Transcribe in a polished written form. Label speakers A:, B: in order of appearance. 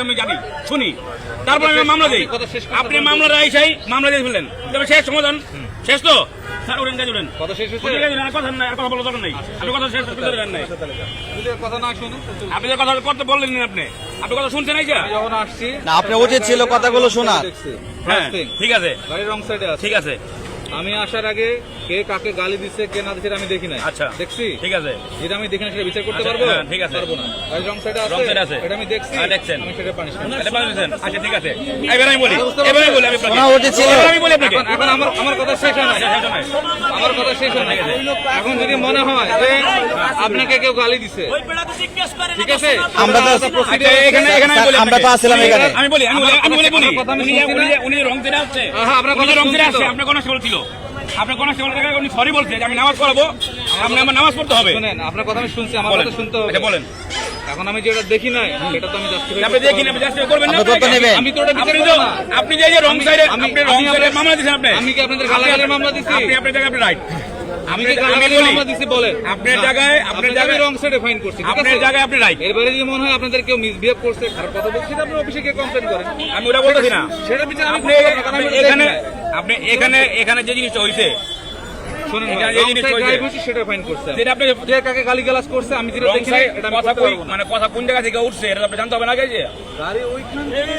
A: আমি জানি শুনি, তারপর আমি মামলা দিই। আপনি মামলাটা এসেই মামলা দিয়ে ফেললেন, তবে শেষ সমাধান শেষ তো স্যার উঠেন কাজ উঠেন
B: কথা শেষ হয়েছে,
A: কথা নাই, আর কথা বলার দরকার নাই। আপনি কথা শেষ করতে দেন নাই,
B: কথা না শুনুন।
A: আপনি যে কথা করতে বললেন না, আপনি কথা শুনছেন এই
B: যখন আসছি
C: না, আপনার উচিত ছিল কথাগুলো শোনা।
A: হ্যাঁ ঠিক আছে,
B: গাড়ির রং সাইডে আছে,
A: ঠিক আছে।
B: আমি আসার আগে কে কাকে গালি দিচ্ছে কে না দিচ্ছে আমি দেখি নাই।
A: আচ্ছা
B: দেখছি,
A: ঠিক আছে,
B: যেটা আমি দেখি না সেটা বিচার করতে
A: আচ্ছা,
B: পারবো?
A: হ্যাঁ, ঠিক আছে,
B: পারবো না। গাড়ির রং সাইডে
A: রং সাইডে আছে,
B: এটা আমি দেখছি,
A: দেখছেন,
B: আমি সেটা পানিশমেন্ট।
A: আচ্ছা ঠিক আছে, এবার আমি বলি, এবার আমি বলি, আমি
C: শোনা উচিত ছিল।
A: আমি বলি আপনাকে।
B: এখন আমার কথা শেষ হয় না, আমার কথা শেষ হয় না। এখন যদি মনে হয় যে আপনাকে কেউ গালি দিছে, ঠিক আছে,
C: আমরা তো
A: এখানে
C: আমরা তো আসছিলাম এখানে।
A: আমি বলি উনি রং সাইডে আসছে,
B: আপনার কথা
A: রং সাইডে আসছে, আপনার কনস্টেবল ছিল, আপনার কনস্টেবল থেকে উনি সরি বলছে যে আমি নামাজ পড়াবো, সামনে আমার নামাজ পড়তে হবে।
B: শুনেন, আপনার কথা আমি শুনছি, আমার কথা শুনতে হবে।
A: বলেন,
B: এখন আমি যেটা দেখি নাই সেটা তো আমি জাস্টিফাই
A: আপনি দেখি না, আপনি জাস্টিফাই করবেন না,
C: আপনি কত নেবেন?
B: আমি তো ওটা বিচার করব না।
A: আপনি যে রং সাইডে, আপনি রং সাইডে মামলা দিয়েছেন,
B: আমি কি আপনাদের গালাগালের মামলা দিছি?
A: আপনি আপনার জায়গায় আপনি রাইট,
B: আমি কি গালাগালের মামলা দিছি বলেন?
A: আপনার জায়গায়
B: রং সাইডে ফাইন করছি, ঠিক
A: আপনার
B: আছে,
A: জায়গায় আপনি রাইট।
B: এর বাইরে যদি মনে হয় আপনাদের কেউ মিসবিহেভ করছে, খারাপ কথা বলছে, আপনি অফিসে গিয়ে কমপ্লেইন করেন।
A: আমি ওটা বলতেছি না,
B: সেটা বিচার আমি
A: আপনি
B: করব না, কারণ আমি ওটা
A: এখানে
B: দেখি নাই।
A: আপনি এখানে যে জিনিসটা হইছে,
B: শুনুন,
A: এখানে যে
B: রং
A: জিনিস
B: সাইড
A: হয়েছে,
B: ড্রাইভ হয়েছে সেটা ফাইন করছে।
A: যেটা আপনি
B: যে কাকে গালিগালাজ করছে আমি যেটা
A: রং
B: দেখি নাই
A: সাইড
B: এটা আমি
A: কথা
B: করতে
A: কই,
B: পারবো না।
A: মানে কথা কোন জায়গা থেকে উঠছে এটা আপনি জানতে হবে না, কে যে
B: গাড়ি ওইখান থেকে